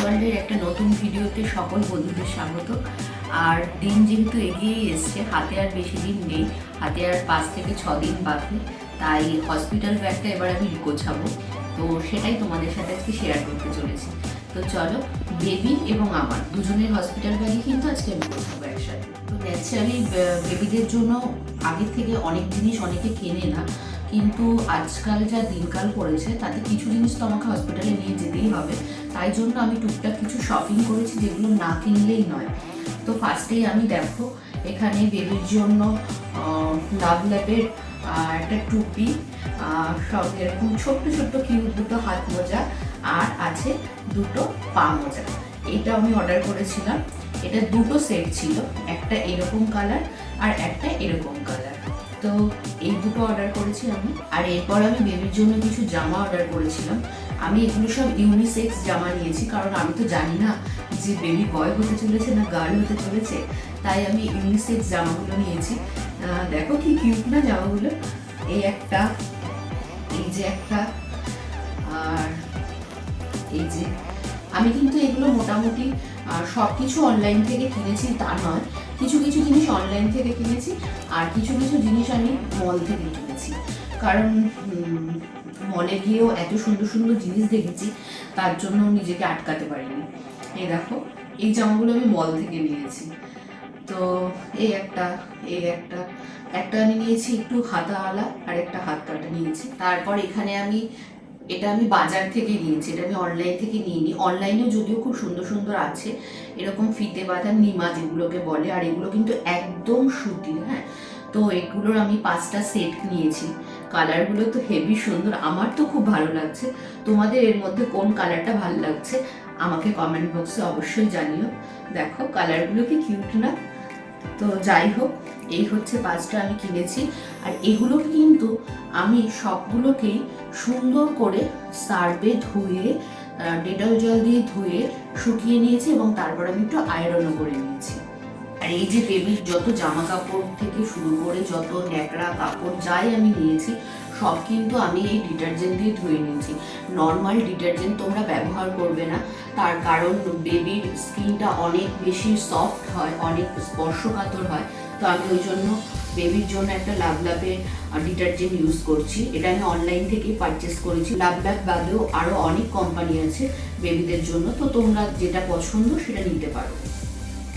ওয়ার্ল্ডের একটা নতুন ভিডিওতে সকল বন্ধুদের স্বাগত। আর দিন যেহেতু এগিয়েই এসছে, হাতে আর বেশি দিন নেই, হাতে আর 5 থেকে 6 দিন বাকি। তাই হসপিটাল ব্যাগটা এবার আমি গোছাবো, তো সেটাই তোমাদের সাথে আজকে শেয়ার করতে চলেছি। তো চলো, বেবি এবং আমার দুজনের হসপিটাল ব্যাগই কিন্তু আজকে আমি গোছাবো একসাথে। তো ন্যাচারালি বেবিদের জন্য আগের থেকে অনেক জিনিস অনেকে কেনে না, কিন্তু আজকাল যা দিনকাল পড়েছে তাতে কিছু জিনিস তো আমাকে হসপিটালে নিয়ে যেতেই হবে। তাই জন্য আমি টুকটাক কিছু শপিং করেছি, যেগুলো না কিনলেই নয়। তো ফার্স্টেই আমি দেখো, এখানে বেবির জন্য লাভ ল্যাপের একটা টুপি, সঙ্গে এরকম ছোট্ট ছোট্ট কিউট দুটো হাত মোজা, আর আছে দুটো পা মোজা। এটা আমি অর্ডার করেছিলাম। এটা দুটো সেট ছিল, একটা এরকম কালার আর একটা এরকম কালার। তো এই দুটো অর্ডার করেছি আমি। আর এরপর আমি বেবির জন্য কিছু জামা অর্ডার করেছিলাম। আমি এগুলো সব ইউনিসেক্স জামা নিয়েছি, কারণ আমি তো জানি না যে বেবি বয় হতে চলেছে না গার্ল হতে চলেছে। তাই আমি ইউনিসেক্স জামাগুলো নিয়েছি। দেখো কি কিউট না জামাগুলো। এই একটা, এই যে একটা, আর এই যে। আমি কিন্তু এগুলো মোটামুটি সব কিছু অনলাইন থেকে কিনেছি তা নয়, কিছু কিছু জিনিস অনলাইন থেকে কিনেছি, আর কিছু কিছু জিনিস আমি মল থেকে কিনেছি। কারণ মলে গিয়েও এত সুন্দর সুন্দর জিনিস দেখেছি, তার জন্য নিজেকে আটকাতে পারিনি। এই দেখো, এই জামাগুলো আমি মল থেকে নিয়েছি। তো এই একটা, এই একটা, একটা আমি নিয়েছি একটু হাতাওয়ালা, আর একটা হাত কাটা নিয়েছি। তারপর এখানে এটা আমি বাজার থেকে নিয়েছি, এটা আমি অনলাইন থেকে নিইনি। অনলাইনেও যদিও খুব সুন্দর সুন্দর আছে, এরকম ফিতে বাঁধা নিমা যেগুলোকে বলে, আর এগুলো কিন্তু একদম সুতির। হ্যাঁ, তো এগুলোর আমি 5টা সেট নিয়েছি। কালারগুলো তো হেভি সুন্দর, আমার তো খুব ভালো লাগছে। তোমাদের এর মধ্যে কোন কালারটা ভালো লাগছে আমাকে কমেন্ট বক্সে অবশ্যই জানিও। দেখো কালারগুলো কি কিউট না? তো যাই হোক, এই হচ্ছে 5টা আমি কিনেছি। আর এগুলো কিন্তু আমি সবগুলোকেই সুন্দর করে সার্ফে ধুয়ে, ডেটল জল দিয়ে ধুয়ে শুকিয়ে নিয়েছি, এবং তারপর আমি একটু আয়রনও করে নিয়েছি। আর এই যে বেবির যত জামা কাপড় থেকে শুরু করে যত ন্যাকড়া কাপড় যাই আমি নিয়েছি, সব কিন্তু আমি এই ডিটারজেন্ট দিয়ে ধুয়ে নিয়েছি। নর্মাল ডিটারজেন্ট তোমরা ব্যবহার করবে না, তার কারণ বেবির স্কিনটা অনেক বেশি সফট হয়, অনেক স্পর্শকাতর হয়। তো আমি ওই জন্য বেবির জন্য একটা লাভ ল্যাপের ডিটারজেন্ট ইউজ করছি। এটা আমি অনলাইন থেকেই পারচেস করেছি। লাভ ল্যাপ বাদেও আরও অনেক কোম্পানি আছে বেবিদের জন্য, তো তোমরা যেটা পছন্দ সেটা নিতে পারো।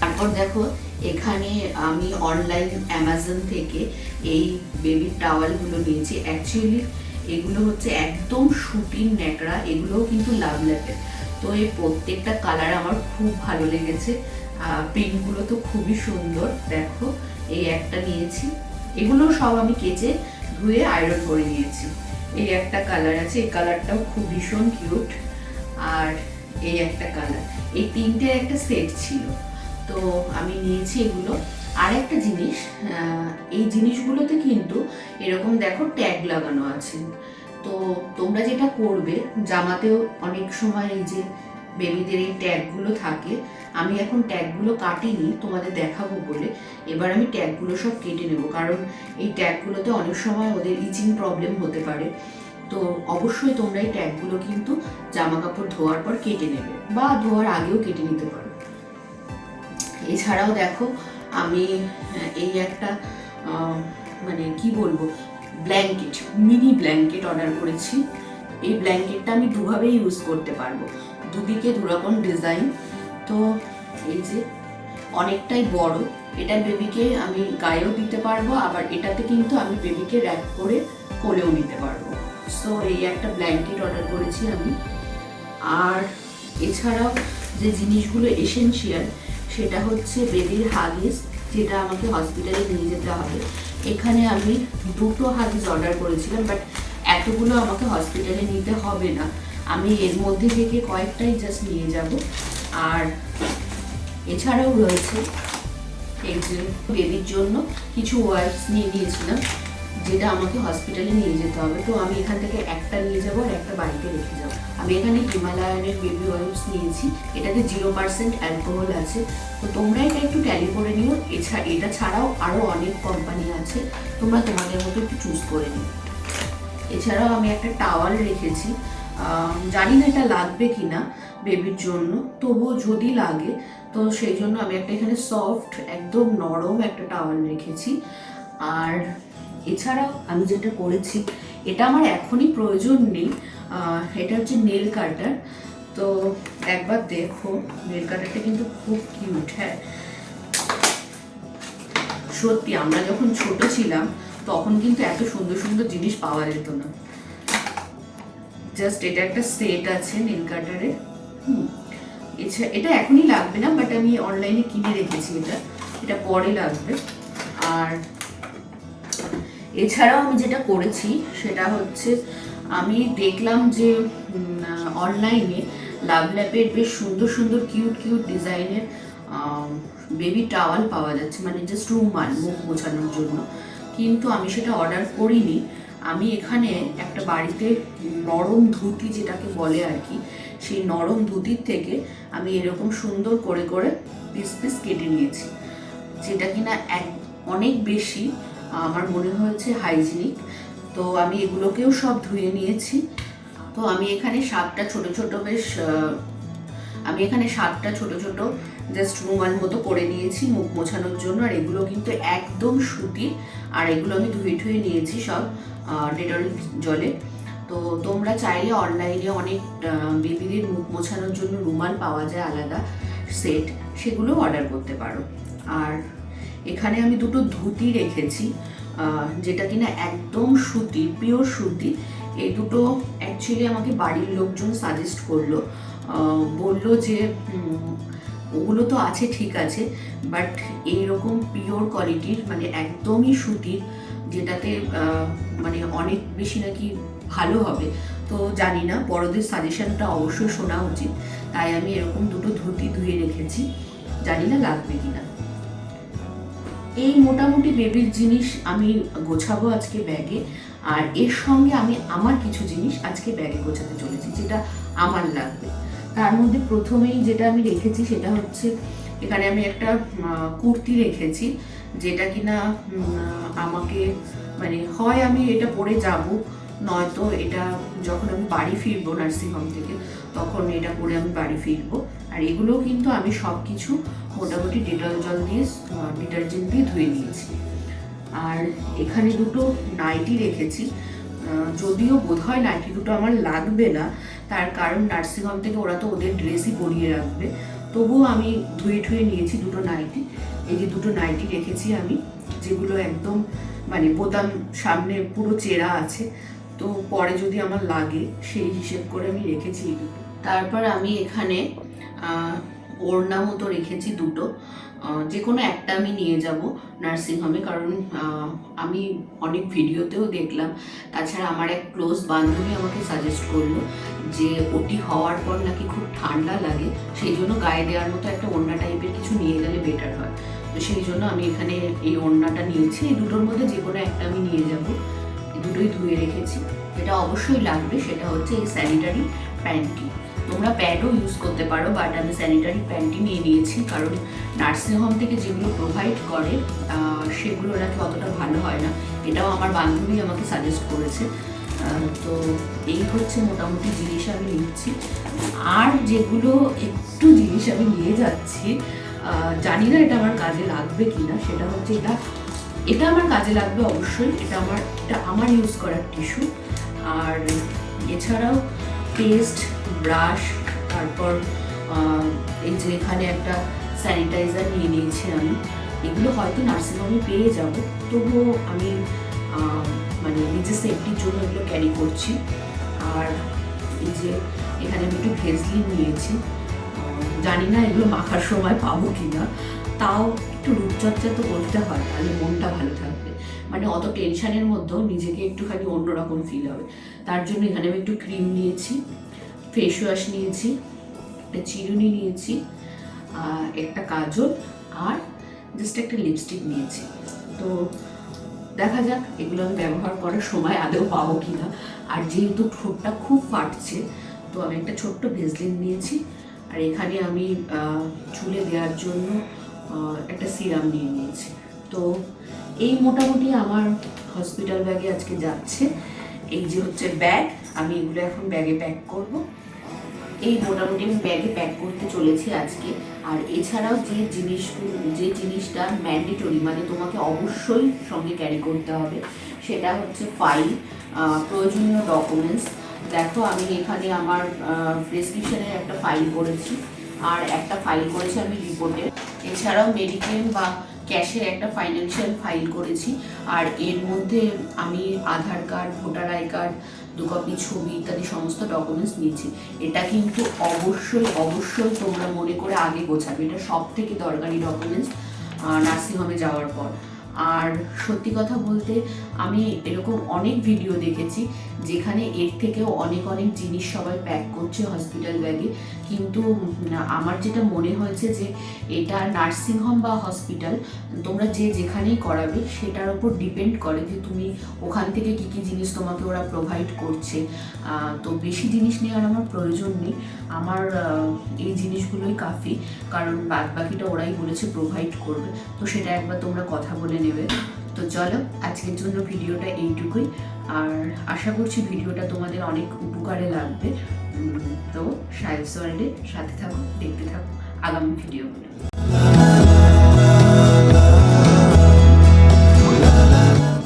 তারপর দেখো, এখানে আমি অনলাইন অ্যামাজন থেকে এই বেবির টাওয়ালগুলো নিয়েছি। অ্যাকচুয়ালি এগুলো হচ্ছে একদম সুতির ন্যাকড়া, এগুলোও কিন্তু লাভ ল্যাপের। তো এই প্রত্যেকটা কালার আমার খুব ভালো লেগেছে, প্রিন্টগুলো তো খুবই সুন্দর। দেখো, এই একটা নিয়েছি, এগুলো সব আমি কেচে ধুয়ে আয়রন করে নিয়েছি। এই একটা কালার আছে, এই কালারটাও খুব ভীষণ কিউট। আর এই একটা কালার, এই তিনটে একটা সেট ছিল, তো আমি নিয়েছি এগুলো। আর একটা জিনিস, এই জিনিসগুলোতে কিন্তু এরকম দেখো ট্যাগ লাগানো আছে। তো তোমরা যেটা করবে, জামাতেও অনেক সময় এই যে বেবিদের এই ট্যাগগুলো থাকে। আমি এখন ট্যাগগুলো কাটিনি, তোমাদের দেখাবো বলে। এবার আমি ট্যাগগুলো সব কেটে নেব, কারণ এই ট্যাগগুলোতে অনেক সময় ওদের ইচিং প্রবলেম হতে পারে। তো অবশ্যই তোমরা এই ট্যাগগুলো কিন্তু জামা কাপড় ধোয়ার পর কেটে নেবে, বা ধোয়ার আগেও কেটে নিতে পারো। এছাড়াও দেখো, আমি এই একটা মানে কি বলবো, ব্ল্যাঙ্কেট, মিনি ব্ল্যাঙ্কেট অর্ডার করেছি। এই ব্ল্যাঙ্কেটটা আমি দুভাবে ইউজ করতে পারবো, দুদিকে দুরকম ডিজাইন। তো এই যে অনেকটাই বড়, এটা বেবিকে আমি গায়েও দিতে পারবো, আবার এটাতে কিন্তু আমি বেবিকে র্যাপ করে কোলেও নিতে পারবো। সো এই একটা ব্ল্যাঙ্কেট অর্ডার করেছি আমি। আর এছাড়াও যে জিনিসগুলো এসেনশিয়াল, সেটা হচ্ছে বেবির হাগিস, যেটা আমাকে হসপিটালে নিয়ে যেতে হবে। এখানে আমি দুটো হাগিস অর্ডার করেছিলাম, বাট এতগুলো আমাকে হসপিটালে নিতে হবে না, আমি এর মধ্যে থেকে কয়েকটাই জাস্ট নিয়ে যাব। আর এছাড়াও রয়েছে এই যে বেবির জন্য কিছু ওয়াইপস নিয়ে নিয়েছিলাম, যেটা আমাকে হসপিটালে নিয়ে যেতে হবে। তো আমি এখান থেকে একটা নিয়ে যাবো আর একটা বাড়িতে রেখে যাবো। আমি এখানে হিমালয়ানের বেবি ওয়াইপস নিয়েছি, এটাতে 0% অ্যালকোহল আছে। তো তোমরা এটা একটু ট্যালি করে নিও। এটা ছাড়াও আরও অনেক কোম্পানি আছে, তোমরা তোমাদের মতো একটু চুজ করে নিও। এছাড়াও আমি একটা টাওয়াল রেখেছি, জানি না এটা লাগবে কি না বেবির জন্য, তবুও যদি লাগে তো সেই জন্য আমি একটা এখানে সফট একদম নরম একটা টাওয়াল রেখেছি। আর এছাড়াও আমি যেটা করেছি, এটা আমার এখনই প্রয়োজন নেই, এটা হচ্ছে নেল কাটার। তো একবার দেখো, নেল কাটারটা কিন্তু খুব কিউট। হ্যাঁ, সত্যি আমরা যখন ছোট ছিলাম তখন কিন্তু এত সুন্দর সুন্দর জিনিস পাওয়া যেত না। জাস্ট এটা একটা সেট আছে নেল কাটারের। এটা এখনই লাগবে না, বাট আমি অনলাইনে কিনে রেখেছি, এটা পরে লাগবে। আর এছাড়াও আমি যেটা করেছি সেটা হচ্ছে, আমি দেখলাম যে অনলাইনে লাভল্যাপের বেশ সুন্দর সুন্দর কিউট কিউট ডিজাইনের বেবি টাওয়াল পাওয়া যাচ্ছে, মানে জাস্ট রুমাল মুখ মোছানোর জন্য। কিন্তু আমি সেটা অর্ডার করিনি। আমি এখানে একটা বাড়িতে নরম ধুতি যেটাকে বলে আর কি, সেই নরম ধুতির থেকে আমি এরকম সুন্দর করে করে পিস পিস কেটে নিয়েছি, যেটা কিনা অনেক বেশি আমার মনে হয়েছে হাইজিনিক। তো আমি এগুলোকেও সব ধুয়ে নিয়েছি। তো আমি এখানে 7টা ছোট ছোট জাস্ট রুমাল মতো করে নিয়েছি মুখ মোছানোর জন্য। আর এগুলো কিন্তু একদম সুতির, আর এগুলো আমি ধুয়ে নিয়েছি সব ডেটল জলে। তো তোমরা চাইলে অনলাইনে অনেক বেবিদের মুখ মোছানোর জন্য রুমাল পাওয়া যায় আলাদা সেট, সেগুলো অর্ডার করতে পারো। আর এখানে আমি দুটো ধুতি রেখেছি, যেটা কিনা একদম সুতি, পিওর সুতি। এই দুটো অ্যাকচুয়ালি আমাকে বাড়ির লোকজন সাজেস্ট করলো, বললো যে ওগুলো তো আছে ঠিক আছে, বাট এইরকম পিওর কোয়ালিটির মানে একদমই সুতির, যেটাতে মানে অনেক বেশি নাকি ভালো হবে। তো জানি না, বড়দের সাজেশনটা অবশ্যই শোনা উচিত, তাই আমি এরকম দুটো ধুতি ধুয়ে রেখেছি, জানি না লাগবে কিনা। এই মোটামুটি বেবির জিনিস আমি গোছাবো আজকে ব্যাগে। আর এর সঙ্গে আমি আমার কিছু জিনিস আজকে ব্যাগে গোছাতে চলেছি, যেটা আমার লাগবে। তার মধ্যে প্রথমেই যেটা আমি রেখেছি সেটা হচ্ছে, এখানে আমি একটা কুর্তি রেখেছি, যেটা কিনা আমাকে মানে হয় আমি এটা পরে যাব, নয়তো এটা যখন আমি বাড়ি ফিরবো নার্সিংহোম থেকে তখন এটা পরে আমি বাড়ি ফিরবো। আর এগুলোও কিন্তু আমি সব কিছু মোটামুটি ডিটারজেন্ট দিয়ে ধুয়ে নিয়েছি। আর এখানে দুটো নাইটি রেখেছি, যদিও বোধহয় নাইটি দুটো আমার লাগবে না, তার কারণ নার্সিংহোম থেকে ওরা তো ওদের ড্রেসই পরিয়ে রাখবে। তবুও আমি ধুয়ে নিয়েছি দুটো নাইটি। এই যে দুটো নাইটি রেখেছি আমি, যেগুলো একদম মানে বোতাম সামনে পুরো চেরা আছে, তো পরে যদি আমার লাগে সেই হিসেব করে আমি রেখেছি এই দুটো। তারপর আমি এখানে ওড়না মতো রেখেছি দুটো, যে কোনো একটা আমি নিয়ে যাব নার্সিংহোমে, কারণ আমি অনেক ভিডিওতেও দেখলাম। তাছাড়া আমার এক ক্লোজ বান্ধবী আমাকে সাজেস্ট করলো যে ওটি হওয়ার পর নাকি খুব ঠান্ডা লাগে, সেই জন্য গায়ে দেওয়ার মতো একটা ওড়না টাইপের কিছু নিয়ে গেলে বেটার হয়। তো সেই জন্য আমি এখানে এই ওড়নাটা নিয়েছি। এই দুটোর মধ্যে যে কোনো একটা আমি নিয়ে যাব। এই দুটোই ধুয়ে রেখেছি। যেটা অবশ্যই লাগবে সেটা হচ্ছে এই স্যানিটারি প্যান্টি। তোমরা প্যাডও ইউজ করতে পারো, বাট আমি স্যানিটারি প্যান্টি নিয়ে নিয়েছি, কারণ নার্সিংহোম থেকে যেগুলো প্রোভাইড করে সেগুলো নাকি অতটা ভালো হয় না। এটাও আমার বান্ধবী আমাকে সাজেস্ট করেছে। তো এই হচ্ছে মোটামুটি জিনিস আমি নিচ্ছি। আর যেগুলো একটু জিনিস আমি নিয়ে যাচ্ছি, জানি না এটা আমার কাজে লাগবে কি না, সেটা হচ্ছে এটা আমার কাজে লাগবে অবশ্যই। এটা আমার ইউজ করার টিস্যু। আর এছাড়াও পেস্ট, ব্রাশ, তারপর এই যে এখানে একটা স্যানিটাইজার নিয়ে নিয়েছি আমি। এগুলো হয়তো নার্সিংহোমে পেয়ে যাব, তবুও আমি মানে নিজের সেফটির জন্য এগুলো ক্যারি করছি। আর এই যে এখানে আমি একটু ভেজলিন নিয়েছি, জানি না এগুলো মাখার সময় পাবো কি না, তাও একটু রূপচর্চা তো করতে হয়, তাহলে মনটা ভালো থাকবে। মানে অত টেনশনের মধ্যেও নিজেকে একটুখানি অন্যরকম ফিল হবে, তার জন্য এখানে আমি একটু ক্রিম নিয়েছি, ফেস ওয়াশ নিয়েছি, একটা চিরুনি নিয়েছি, একটা কাজল, আর জাস্ট একটা লিপস্টিক নিয়েছি। তো দেখা যাক এগুলো আমি ব্যবহার করার সময় আদৌ পাবো কি না। আর যেহেতু ঠোঁটটা খুব ফাটছে, তো আমি একটা ছোট্ট ভেজলিন নিয়েছি। আর এখানে আমি চুলে দেওয়ার জন্য একটা সিরাম নিয়ে নিয়েছি। তো এই মোটামুটি আমার হসপিটাল ব্যাগে আজকে যাচ্ছে। এই যে হচ্ছে ব্যাগ, আমি এগুলো এখন ব্যাগে প্যাক করব। এই মোটামুটি আমি ব্যাগে প্যাক করতে চলেছি আজকে। আর এছাড়াও যে জিনিসটা ম্যান্ডেটরি, মানে তোমাকে অবশ্যই সঙ্গে ক্যারি করতে হবে, সেটা হচ্ছে ফাইল, প্রয়োজনীয় ডকুমেন্টস। দেখো আমি এখানে আমার প্রেসক্রিপশনের একটা ফাইল করেছি, আর একটা ফাইল করেছি আমি রিপোর্টের। এছাড়াও মেডিক্লেম বা ক্যাশের একটা ফাইন্যান্সিয়াল ফাইল করেছি। আর এর মধ্যে আমি Aadhaar card, voter I card, 2 copy ছবি ইত্যাদি সমস্ত ডকুমেন্টস নিয়েছি। এটা কিন্তু অবশ্যই অবশ্যই তোমরা মনে করে আগে গোছাবে, এটা সব থেকে দরকারি ডকুমেন্টস নার্সিংহোমে যাওয়ার পর। আর সত্যি কথা বলতে আমি এরকম অনেক ভিডিও দেখেছি যেখানে এর থেকেও অনেক অনেক জিনিস সবাই প্যাক করছে হসপিটাল ব্যাগে, কিন্তু আমার যেটা মনে হয়েছে যে এটা নার্সিংহোম বা হসপিটাল তোমরা যেখানেই করাবে সেটার উপর ডিপেন্ড করে যে তুমি ওখান থেকে কী কী জিনিস তোমাকে ওরা প্রোভাইড করছে। তো বেশি জিনিস নেওয়ার আমার প্রয়োজন নেই, আমার এই জিনিসগুলোই কাফি, কারণ বাদ বাকিটা ওরাই বলেছে প্রোভাইড করবে। তো সেটা একবার তোমরা কথা বলে নেবে। তো চলো আজকের জন্য ভিডিওটা এইটুকুই, আর আশা করছি ভিডিওটা তোমাদের অনেক উপকারে লাগবে। তো সায়েন্স ওয়ার্ল্ডের সাথে থাকো, দেখতে থাকো আগামী ভিডিওগুলো।